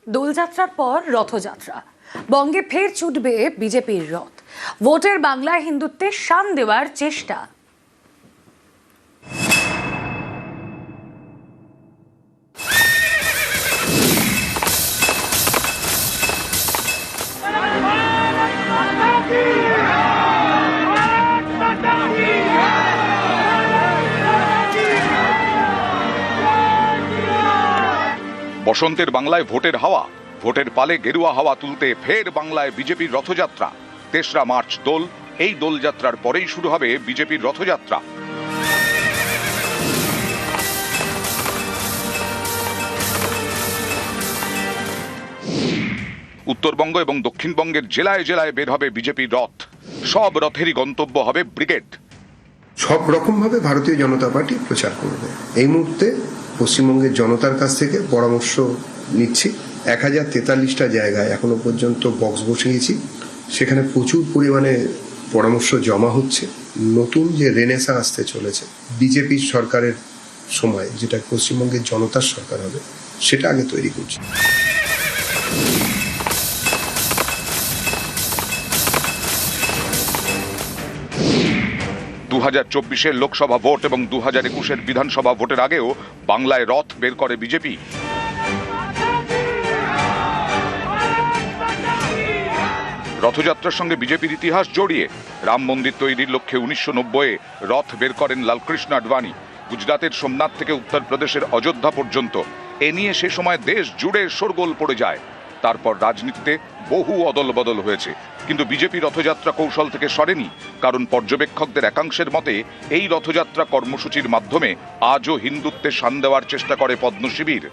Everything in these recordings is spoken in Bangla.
দোলযাত্রার পর রথযাত্রা, বঙ্গে ফের ছুটবে বিজেপির রথ। ভোটের বাংলায় হিন্দুত্বে শান দেওয়ার চেষ্টা। বসন্তের বাংলায় ভোটের হাওয়া, ভোটের পালে গেরুয়া হাওয়া তুলতে ফের বাংলায় বিজেপির রথযাত্রা। ৩রা মার্চ দোল, এই দোলযাত্রার পরেই শুরু হবে বিজেপির রথযাত্রা। উত্তরবঙ্গ এবং দক্ষিণবঙ্গের জেলায় জেলায় বের হবে বিজেপির রথ। সব রথেরই গন্তব্য হবে ব্রিগেড। সব রকম ভাবে ভারতীয় জনতা পার্টি প্রচার করবে। এই মুহূর্তে পশ্চিমবঙ্গের জনতার কাছ থেকে পরামর্শ নিচ্ছি। 1043টা জায়গায় এখনো পর্যন্ত বক্স বসিয়েছি, সেখানে প্রচুর পরিমাণে পরামর্শ জমা হচ্ছে। নতুন যে রেনেসাঁ আসতে চলেছে বিজেপি সরকারের সময়, যেটা পশ্চিমবঙ্গের জনতার সরকার হবে, সেটা আগে তৈরি করছি। 2024-এর লোকসভা ভোট এবং 2021-এর বিধানসভা ভোটের আগেও বাংলায় রথ বের করে বিজেপি। রথযাত্রার সঙ্গে বিজেপির ইতিহাস জড়িয়ে রাম মন্দির তৈরির লক্ষ্যে 1990-এ রথ বের করেন লালকৃষ্ণ আডবাণী। গুজরাতের সোমনাথ থেকে উত্তরপ্রদেশের অযোধ্যা পর্যন্ত এ নিয়ে সে সময় দেশ জুড়ে শোরগোল পড়ে যায়। তারপর রাজনীতিতে বহু অদল বদল হয়েছে, কিন্তু বিজেপি রথযাত্রা কৌশল থেকে সরেনি। কারণ পর্যবেক্ষকদের একাংশের মতে এই রথযাত্রা কর্মসূচির মাধ্যমে আজও হিন্দুত্বে শান দেওয়ার চেষ্টা করে পদ্ম শিবির।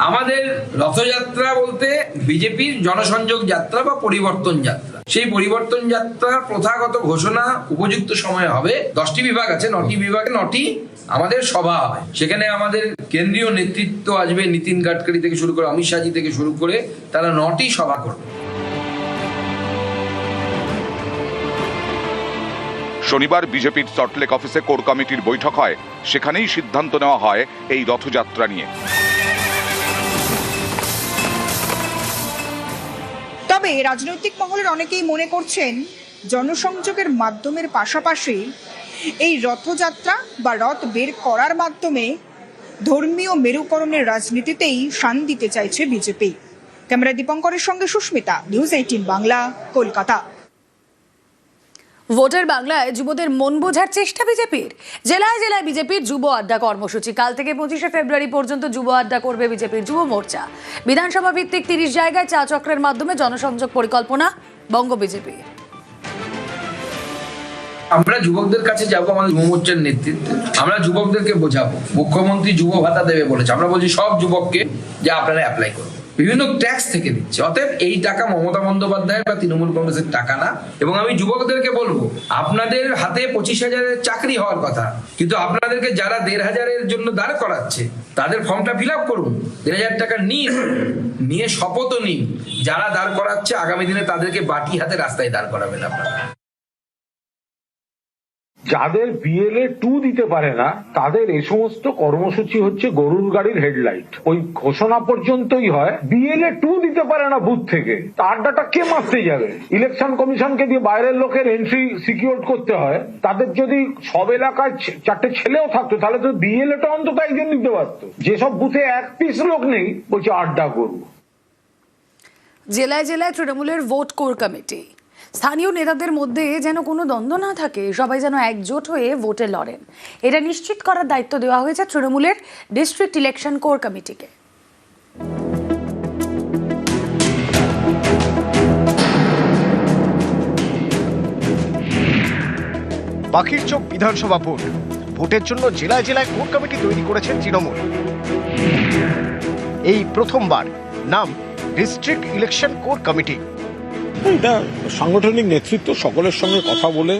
আমাদের রথযাত্রা বলতে বিজেপির জনসংযোগ যাত্রা বা পরিবর্তন যাত্রা। সেই পরিবর্তন যাত্রার প্রথাগত ঘোষণা উপযুক্ত সময়ে হবে। 10টি বিভাগ আছে, 9টি বিভাগে 9টি আমাদের সভা হবে। সেখানে আমাদের কেন্দ্রীয় নেতৃত্ব আসবে, নীতিন গাডকারি থেকে শুরু করে অমিত শাহজি থেকে শুরু করে, তারা 9টি সভা করবে। শনিবার বিজেপির সল্টলেক অফিসে কোর কমিটির বৈঠক হয়। সেখানেই সিদ্ধান্ত নেওয়া হয় এই রথযাত্রা নিয়ে। তবে রাজনৈতিক মহলের অনেকেই মনে করছেন, জনসংযোগের মাধ্যমের পাশাপাশি এই রথযাত্রা বা রথ বের করার মাধ্যমে ধর্মীয় মেরুকরণের রাজনীতিতেই শান দিতে চাইছে বিজেপি। ক্যামেরা দীপঙ্করের সঙ্গে সুস্মিতা, নিউজ 18 বাংলা, কলকাতা। ভোটের বাংলায় যুবদের মন বোঝার চেষ্টা বিজেপির। জেলায় জেলায় বিজেপির যুব আড্ডা কর্মসূচি। কাল থেকে 25শে ফেব্রুয়ারি পর্যন্ত যুব আড্ডা করবে বিজেপির যুব মোর্চা। বিধানসভা ভিত্তিক 30 জায়গায় চা চক্রের মাধ্যমে জনসংযোগ পরিকল্পনা বঙ্গ বিজেপি। আমরা যুবকদের কাছে যাবো, আমাদের যুব মোর্চার নেতৃত্বে আমরা যুবকদেরকে বোঝাবো। মুখ্যমন্ত্রী যুব ভাতা দেবে বলেছে, আমরা বলছি সব যুবককে যে আপনারা অ্যাপ্লাই করুন। বিভিন্ন ট্যাক্স থেকে দিচ্ছে, অতএব এই টাকা মমতা বন্দ্যোপাধ্যায় বা তৃণমূল কংগ্রেসের টাকা না। এবং আমি যুবকদেরকে বলবো, আপনাদের হাতে 25,000-এর চাকরি হওয়ার কথা, কিন্তু আপনাদেরকে যারা 1,500-এর জন্য দাঁড় করাচ্ছে তাদের ফর্মটা ফিল আপ করুন, 1,000 টাকা নিয়ে শপথও নিন। যারা দাঁড় করাচ্ছে আগামী দিনে তাদেরকে বাটি হাতে রাস্তায় দাঁড় করাবেন আপনারা। যাদের বিএলএ 2 দিতে পারে না তাদের এই সমস্ত কর্মসূচি হচ্ছে গরুর গাড়ির হেডলাইট। ওই ঘোষণা পর্যন্তই হয়। বিএলএ 2 দিতে পারে না বুথ থেকে, তার আড্ডাটা কে মারতে যাবে? ইলেকশন কমিশনকে দিয়ে বাইরের লোকের এন্ট্রি সিকিউর করতে হয়। তাদের যদি সব এলাকায় 4টে ছেলেও থাকতো তাহলে তো বিএলএটা অন্তত একজন দিতে পারতো। যেসব বুথে 1 পিস লোক নেই, বলছে আড্ডা করব। জেলায় জেলায় তৃণমূলের ভোট কোর কমিটি। স্থানীয় নেতাদের মধ্যে যেন কোনো দ্বন্দ্ব না থাকে, সবাই যেন একজোট হয়ে ভোটে লড়েন, এটা নিশ্চিত করার দায়িত্ব দেওয়া হয়েছে তৃণমূলের ডিস্ট্রিক্ট ইলেকশন কোর কমিটিকে। পাখির চোখ বিধানসভা ভোট। ভোটের জন্য জেলায় জেলায় কোর কমিটি তৈরি করেছেন তৃণমূল। এই প্রথমবার নাম ডিস্ট্রিক্ট ইলেকশন কোর কমিটি। এটা সাংগঠনিক নেতৃত্ব সকলের সঙ্গে কথা বলে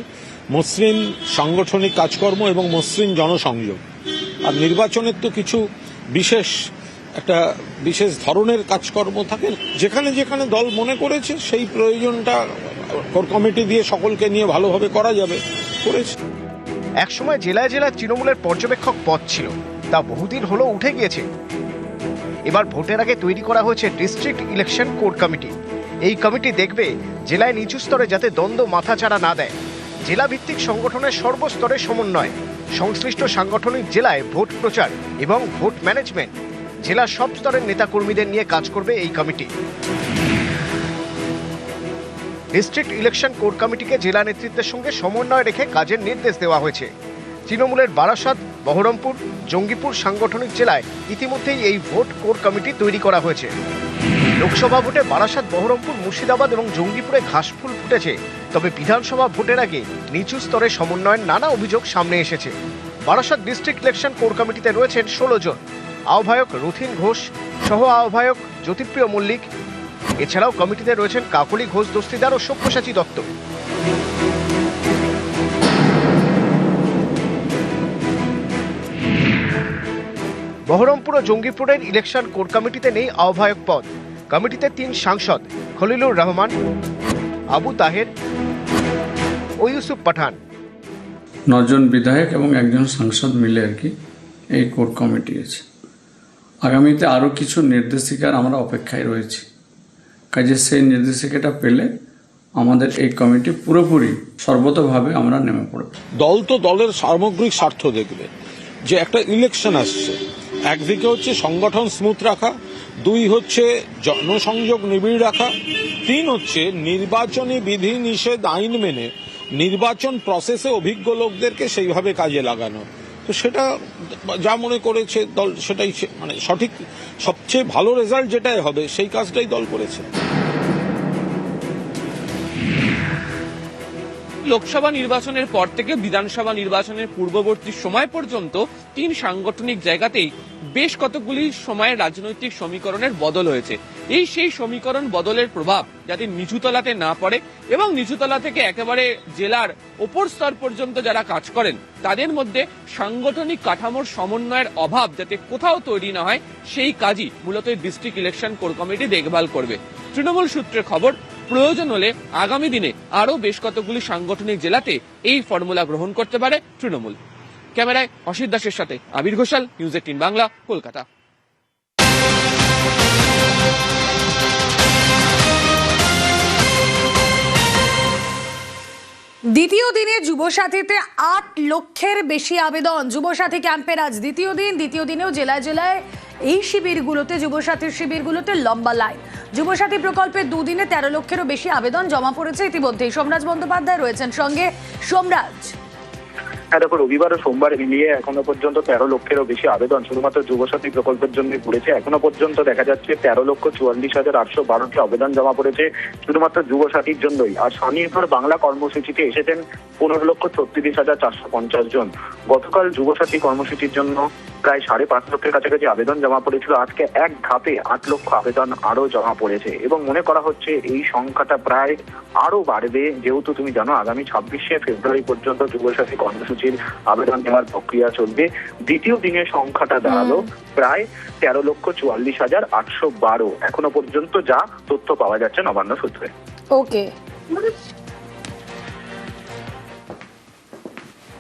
মসৃণ সাংগঠনিক কাজকর্ম এবং মসৃণ জনসংযোগ। আর নির্বাচনের তো কিছু বিশেষ ধরনের কাজকর্ম থাকে, যেখানে যেখানে দল মনে করেছে সেই প্রয়োজনটা কোর কমিটি দিয়ে সকলকে নিয়ে ভালোভাবে করা যাবে করেছে। একসময় জেলায় জেলায় তৃণমূলের পর্যবেক্ষক পদ ছিল, তা বহুদিন হলো উঠে গিয়েছে। এবার ভোটের আগে তৈরি করা হয়েছে ডিস্ট্রিক্ট ইলেকশন কোর কমিটি। এই কমিটি দেখবে জেলায় নিচু স্তরে যাতে দ্বন্দ্ব মাথাচাড়া না দেয়। জেলা ভিত্তিক সংগঠনের সর্বস্তরে সমন্বয়, সংশ্লিষ্ট সাংগঠনিক জেলায় ভোট প্রচার এবং ভোট ম্যানেজমেন্ট, জেলার সব স্তরের নেতাকর্মীদের নিয়ে কাজ করবে এই কমিটি। ডিস্ট্রিক্ট ইলেকশন কোর কমিটিকে জেলা নেতৃত্বের সঙ্গে সমন্বয় রেখে কাজের নির্দেশ দেওয়া হয়েছে। তৃণমূলের বারাসাত, বহরমপুর, জঙ্গিপুর সাংগঠনিক জেলায় ইতিমধ্যেই এই ভোট কোর কমিটি তৈরি করা হয়েছে। লোকসভা ভোটে বারাসাত, বহরমপুর, মুর্শিদাবাদ এবং জঙ্গিপুরে ঘাসফুল ফুটেছে, তবে বিধানসভা ভোটের আগে নিচু স্তরে সমন্বয়ের নানা অভিযোগ সামনে এসেছে। বারাসাত ডিস্ট্রিক্ট ইলেকশন কোর কমিটিতে রয়েছেন 16 জন, আহ্বায়ক রথিন ঘোষ, সহ আহ্বায়ক জ্যোতিপ্রিয় মল্লিক। এছাড়াও কমিটিতে রয়েছেন কাকলি ঘোষ দস্তিদার ও সব্যসাচী দত্ত। বহরমপুর ও জঙ্গিপুরের ইলেকশন কোর কমিটিতে নেই আহ্বায়ক পদ। কমিটিতে 3 সাংসদ খলিলুর রহমান, আবু তাহের ও ইউসুফ পাঠান। 9 জন বিধায়ক এবং 1 জন সাংসদ মিলে আর কি এই কোর কমিটি আছে। আগামীতে আরও কিছু নির্দেশিকার আমরা অপেক্ষায় রয়েছি, কাজে সেই নির্দেশিকাটা পেলে আমাদের এই কমিটি পুরোপুরি সর্বতভাবে আমরা নেমে পড়ব। দল তো দলের সামগ্রিক স্বার্থ দেখবে, যে একটা ইলেকশন আসছে, একদিকে হচ্ছে সংগঠন স্মুথ রাখা, 2 হচ্ছে জনসংযোগ নিবিড় রাখা, 3 হচ্ছে নির্বাচনী বিধি নিষেধ আইন মেনে নির্বাচন প্রসেসে অভিজ্ঞ লোকদেরকে সেইভাবে কাজে লাগানো। তো সেটা যা মনে করেছে দল, সেটাই মানে সঠিক, সবচেয়ে ভালো রেজাল্ট যেটাই হবে সেই কাজটাই দল করেছে। লোকসভা নির্বাচনের পর থেকে বিধানসভা নির্বাচনের পূর্ববর্তী সময় পর্যন্ত 3 সাংগঠনিক জায়গাতেই বেশ কতগুলি সময়ের রাজনৈতিক সমীকরণের বদল হয়েছে। সেই সমীকরণ বদলের প্রভাব যাতে নিচুতলাতে না পড়ে এবং নিচুতলা থেকে একেবারে জেলার ওপর স্তর পর্যন্ত যারা কাজ করেন তাদের মধ্যে সাংগঠনিক কাঠামোর সমন্বয়ের অভাব যাতে কোথাও তৈরি না হয়, সেই কাজই মূলত ডিস্ট্রিক্ট ইলেকশন কোর কমিটি দেখভাল করবে। তৃণমূল সূত্রের খবর, প্রয়োজন হলে আগামী দিনে আরও বেশ কতগুলি সাংগঠনিক জেলাতে এই ফর্মুলা গ্রহণ করতে পারে তৃণমূল। ক্যামেরায় অসিত দাসের সাথে আবির ঘোষাল, নিউজ 18 বাংলা, কলকাতা। দ্বিতীয় দিনে যুবসাথীতে 8 লক্ষের বেশি আবেদন। যুবসাথী ক্যাম্পের আজ দ্বিতীয় দিনেও জেলায় জেলায় এই শিবিরগুলোতে, যুবসাথীর শিবিরগুলোতে লম্বা লাইন। যুবসাথী প্রকল্পে 2 দিনে 13 লক্ষেরও বেশি আবেদন জমা পড়েছে ইতিমধ্যেই। সোমরাজ বন্দ্যোপাধ্যায় রয়েছেন সঙ্গে। সোমরাজ, দেখো, রবিবার ও সোমবার মিলিয়ে এখনো পর্যন্ত 13 লক্ষেরও বেশি আবেদন শুধুমাত্র যুবসাথী প্রকল্পের জন্য পড়েছে। এখনো পর্যন্ত দেখা যাচ্ছে 13,44,812টি আবেদন জমা পড়েছে শুধুমাত্র যুবসাথীর জন্যই। আর স্বনির্ভর বাংলা কর্মসূচিতে এসেছেন 15,36,450 জন। গতকাল যুবসাথী কর্মসূচির জন্য প্রায় 5.5 লক্ষের কাছাকাছি আবেদন জমা পড়েছিল। আজকে এক ধাপে 8 লক্ষ আবেদন আরো জমা পড়েছে এবং মনে করা হচ্ছে এই সংখ্যাটা প্রায় আরো বাড়বে, যেহেতু তুমি জানো আগামী 26শে ফেব্রুয়ারি পর্যন্ত যুবসাথী কর্মসূচির আবেদন নেওয়ার প্রক্রিয়া চলবে। দ্বিতীয় দিনের সংখ্যাটা দাঁড়ালো প্রায় 13,44,812 এখনো পর্যন্ত, যা তথ্য পাওয়া যাচ্ছে নবান্ন সূত্রে। ওকে।